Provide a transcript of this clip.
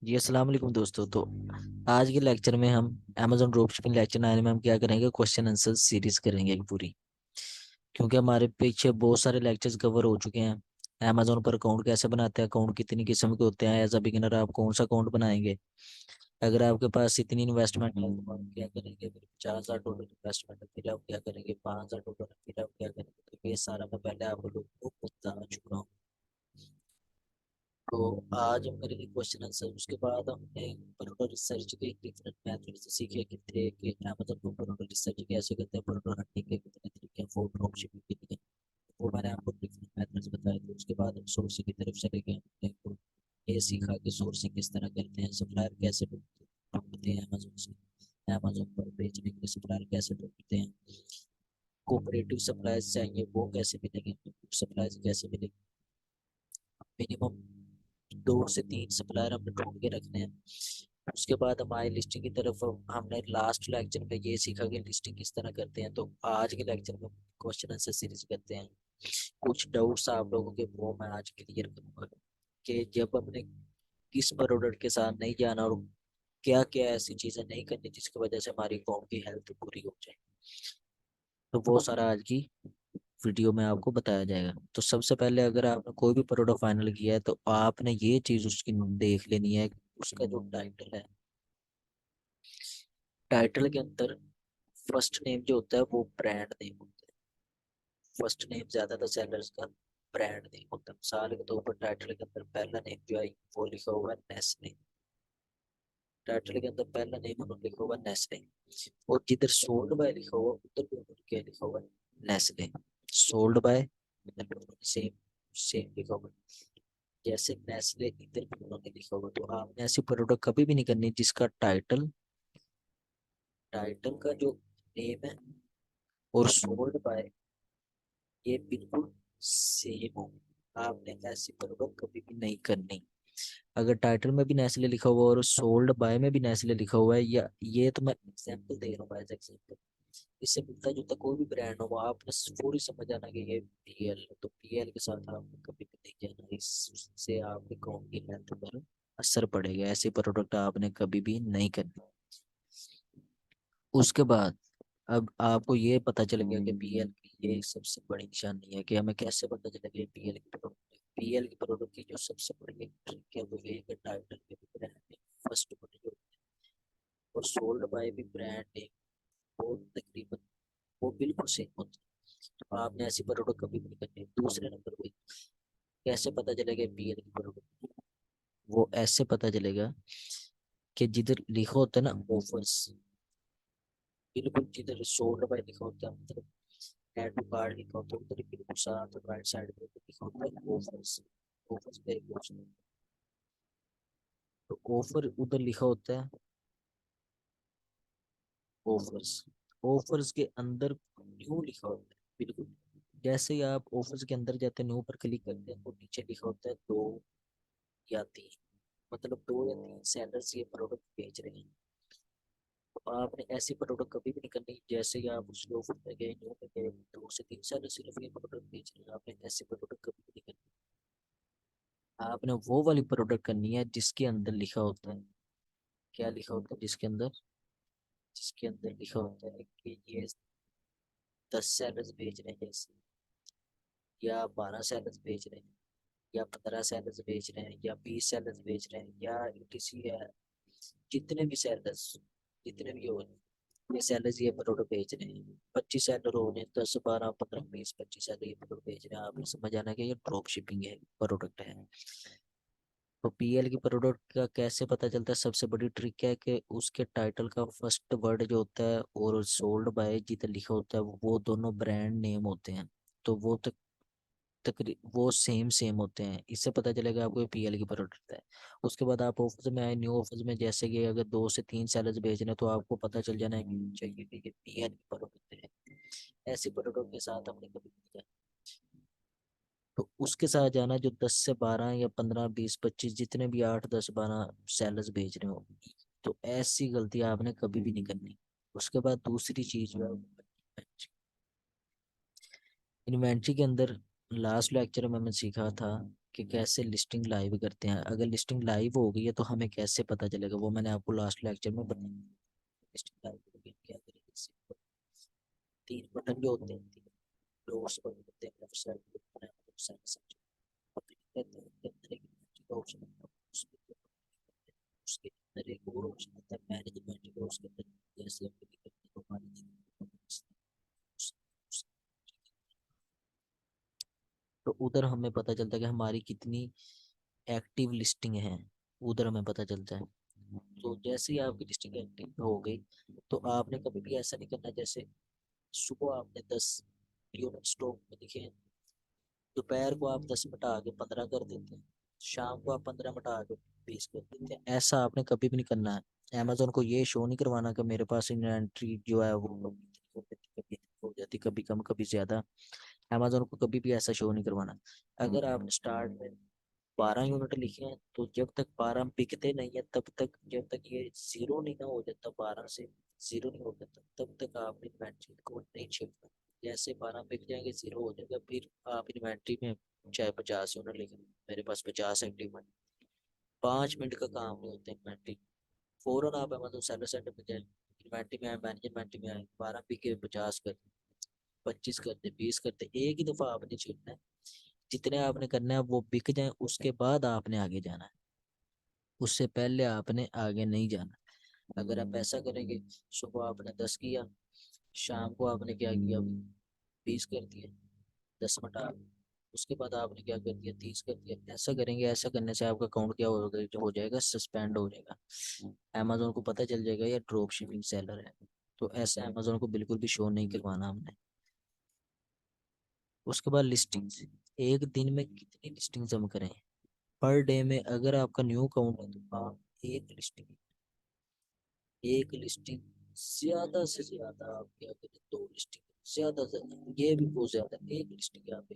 जी अस्सलाम वालेकुम दोस्तों। तो आज के लेक्चर में हम अमेजोन ड्रॉपशिपिंग लेक्चर 9 में हम क्या करेंगे, क्वेश्चन आंसर सीरीज करेंगे एक पूरी। क्योंकि हमारे पीछे बहुत सारे लेक्चर्स कवर हो चुके हैं। अमेजोन पर अकाउंट कैसे बनाते हैं, अकाउंट कितनी किस्म के होते हैं, एज अ बिगिनर आप कौन सा अकाउंट बनाएंगे, अगर आपके पास इतनी इन्वेस्टमेंट है तो आप क्या करेंगे, फिर $50,000 इन्वेस्टमेंट है फिर आप क्या करेंगे, $5,000 है फिर आप क्या करेंगे। तो ये सारा मैं पहले आप लोगों को बता चुका हूँ। तो आज हम करेंगे क्वेश्चन आंसर। उसके बाद हमने कंप्यूटर रिसर्च के डिफरेंट मेथड्स सीखे कि थे कि अमेज़न कंप्यूटर रिसर्च कैसे करते हैं, कंप्यूटर हंटिंग के कितने तरीके हैं, फॉर ड्रॉप शिपिंग के लिए वो मैंने आपको डिफरेंट मेथड्स बताए थे। उसके बाद हम सोर्सिंग की तरफ चले गए, हमने तो ये सीखा कि सोर्सिंग किस तरह करते हैं, सप्लायर कैसे ढूंढते हैं अमेज़न से, अमेज़न पर बेचने के लिए सप्लायर कैसे ढूंढते हैं, कोऑपरेटिव सप्लायर्स चाहिए वो कैसे मिलेंगे, सप्लायर्स कैसे मिलेंगे, मिनिमम 2 से 3 सप्लायर हमने ढूंढ के रखने हैं। उसके बाद हमारी लिस्टिंग की तरफ हमने लास्ट लेक्चर में ये सीखा कि लिस्टिंग किस तरह करते हैं। तो आज के लेक्चर में क्वेश्चन आंसर सीरीज करते हैं। कुछ डाउट्स आप लोगों के वो मैं आज क्लियर करूंगा कि जब हमने किस प्रोडक्ट के साथ नहीं जाना और क्या क्या ऐसी चीजें नहीं करनी जिसकी वजह से हमारी कॉम की हेल्थ पूरी हो जाए। तो वो सारा आज की वीडियो में आपको बताया जाएगा। तो सबसे पहले अगर आपने कोई भी प्रोडक्ट फाइनल किया है तो आपने ये चीज उसकी देख लेनी है, उसका जो टाइटल है, टाइटल के अंदर फर्स्ट नेम जो होता है वो ब्रांड नेम होता है। फर्स्ट नेम ज्यादातर सेलर्स का ब्रांड नेम होता है। मिसाल के तौर पर टाइटल के अंदर पहला नेम जो है वो लिखा हुआ है नेस्ले। टाइटल के अंदर पहला नेम उन्होंने लिखा हुआ है नेस्ले, और जिधर सोल्ड बाय लिखा हुआ उधर भी उन्होंने क्या लिखा हुआ है, Nestle. Sold by same same लिखा हुआ है। जैसे नेस्ले इधर भी उन्होंने लिखा हुआ। तो आपने ऐसी प्रोडक्ट कभी भी नहीं करनी जिसका टाइटल टाइटल का जो नेम है और सोल्ड बाय ये बिल्कुल सेम हो। आपने ऐसी प्रोडक्ट कभी भी नहीं करनी। अगर टाइटल में भी नेस्ले लिखा हुआ और सोल्ड बाय में भी नेस्ले लिखा हुआ है, या ये तो मैं एग्जांपल दे रहा हूँ एज एग्जांपल, इससे मिलता जुलता कोई भी ब्रांड हो आपने पूरी समझ आना कि ये पीएल, तो पीएल के साथ आपने कभी भी नहीं जाना, इससे आपके कौन की हेल्थ पर असर पड़ेगा। ऐसे प्रोडक्ट आपने कभी भी नहीं करनी। उसके बाद अब आपको ये पता चल गया कि पीएल की ये सबसे बड़ी निशानी है कि हमें कैसे पता चलेगा पीएल की प्रोडक्ट। पीएल की प्रोडक्ट की जो सबसे बड़ी ट्रिक है वो ये है कि टाइटल में भी ब्रांड नेम फर्स्ट बड़ी जो और सोल्ड बाय भी ब्रांड नेम वो तकरीबन वो बिल्कुल सेम होता है। तो आपने ऐसी प्रोडक्ट कभी भी नहीं करनी। दूसरे नंबर पे कैसे पता चलेगा पीएल की प्रोडक्ट, वो ऐसे पता चलेगा कि जिधर लिखा होता है ना ऑफर्स, बिल्कुल जिधर सोल्ड बाय लिखा होता है, मतलब ऐड टू कार्ड लिखा होता है उधर ही बिल्कुल साथ राइट साइड पे लिखा होता है ऑफर्स। ऑफर्स पे एक ऑप्शन, तो ऑफर उधर लिखा होता है ऑफर्स। ऑफर्स के अंदर न्यू लिखा होता है बिल्कुल। जैसे ही आप ऑफर्स के अंदर जाते हैं न्यू पर क्लिक करते हैं तो नीचे लिखा होता है 2 या 3, मतलब 2 या 3 सेलर्स ये प्रोडक्ट बेच रहे हैं। तो आपने ऐसी प्रोडक्ट कभी भी नहीं करनी। जैसे ही आप उस ऑफर में गए न्यू में गए 2 से 3 सेलर सिर्फ ये प्रोडक्ट बेच रहे हैं, आपने ऐसी प्रोडक्ट कभी भी नहीं करनी। आपने वो वाली प्रोडक्ट करनी है जिसके अंदर लिखा होता है, क्या लिखा होता है जिसके अंदर लिखा होता है कि ये 10 सेलर्स बेच रहे हैं, जैसे या 12 सेलर्स बेच रहे हैं या 15 सेलर्स बेच रहे हैं या 20 सेलर्स बेच रहे हैं या किसी है, जितने भी सेलर्स जितने भी हो ये सेलर्स ये प्रोडक्ट बेच रहे हैं। 25 सेलर हो रहे, 10 12 15 20 25 सेलर ये प्रोडक्ट बेच रहे हैं, आपने समझ आना कि ये ड्रॉप शिपिंग है प्रोडक्ट है। तो पीएल की प्रोडक्ट का कैसे पता चलता है, सबसे बड़ी ट्रिक है कि उसके टाइटल का फर्स्ट वर्ड जो होता है और सोल्ड बाय जितना लिखा होता है वो दोनों ब्रांड नेम होते हैं। तो वो वो सेम सेम होते हैं, इससे पता चलेगा आपको पीएल की प्रोडक्ट है। उसके बाद आप ऑफिस में आए, न्यू ऑफिस में जैसे कि अगर 2 से 3 सेलर्स बेच रहे हैं तो आपको पता चल जाना है कि चाहिए कि ये पीएल की प्रोडक्ट है। ऐसी प्रोडक्ट के साथ हमने कभी नहीं जाना। तो उसके साथ जाना जो 10 से 12 या 15 20 25 जितने भी 8 10 12 सेलर्स बेच रहे हो। तो ऐसी गलती आपने कभी भी नहीं करनी। उसके बाद दूसरी चीज जो है इन्वेंट्री के अंदर लास्ट लेक्चर में मैंने सीखा था कि कैसे लिस्टिंग लाइव करते हैं। अगर लिस्टिंग लाइव हो गई है तो हमें कैसे पता चलेगा, वो मैंने आपको लास्ट लेक्चर में बताया। लिस्टिंग लाइव हो गई क्या करेंगे, सिंपल तीन बटन जो होते हैं, तीन डॉट्स पर होते हैं, लेफ्ट साइड पे राइट साइड साइड पकड़ लेते हैं, उसके अंदर एक मैजिक का ऑप्शन आता है, उसके ऊपर उसके अंदर एक और ऑप्शन आता है मैनेजमेंट का, उसके अंदर जैसे हम क्लिक करते हैं तो हमारे तो उधर हमें पता चलता है कि हमारी कितनी एक्टिव लिस्टिंग है, उधर हमें पता चलता है। तो जैसे ही आपकी लिस्टिंग एक्टिव हो गई तो आपने कभी भी ऐसा नहीं करना जैसे सुबह आपने 10 यूनिट स्टॉक में लिखे हैं, दोपहर को आप 10 मिटा के 15 कर देते हैं, शाम को आप 15 मिटा के 20 कर देते हैं। ऐसा आपने कभी भी नहीं करना है। अमेजोन को ये शो नहीं करवाना कि मेरे पास इन्वेंट्री जो है वो कभी हो जाती, कभी कम कभी ज्यादा। अमेजोन को कभी भी ऐसा शो नहीं करवाना। अगर आपने स्टार्ट में 12 यूनिट लिखे हैं तो जब तक 12 बिकते नहीं है तब तक, जब तक ये जीरो नहीं ना हो जाता, 12 से जीरो नहीं हो जाता तब तक आपने इन्वेंट्री को नहीं छिपना। जैसे 12 बिक जाएंगे, जीरो हो जाएगा, फिर आप इन्वेंट्री में चाहे 50 यूनिट लिखें, मेरे पास 50 एक्टिव है, 5 मिनट का काम नहीं होता इन्वेंट्री। फौरन आप अमेजोन सेलर सेंटर पे जाए, इन्वेंट्री में आए, मैनेज इन्वेंट्री में आए, 12 बिके 50 कर, 25 करते, 20 करते, एक ही दफा आपने छीटना है। जितने आपने करना है वो बिक जाए उसके बाद आपने आगे जाना है, उससे पहले आपने आगे नहीं जाना। अगर आप ऐसा करेंगे, सुबह आपने 10 किया, शाम को आपने क्या किया, 20 कर दिया, 10 मिटा, उसके बाद आपने क्या कर दिया, 30 कर दिया। ऐसा करेंगे, ऐसा करने से आपका अकाउंट क्या हो जाएगा, सस्पेंड हो जाएगा। अमेजोन को पता चल जाएगा ये ड्रॉप शिपिंग सेलर है। तो ऐसे अमेजोन को बिल्कुल भी शो नहीं करवाना हमने। उसके बाद लिस्टिंग, एक दिन में कितनी लिस्टिंग जमा करें। पर डे में अगर आपका न्यू अकाउंट है तो आप एक लिस्टिंग ज्यादा से ज्यादा आप क्या करें, 2 लिस्टिंग, ज्यादा से ज्यादा, ये भी बहुत ज्यादा, एक लिस्टिंग आप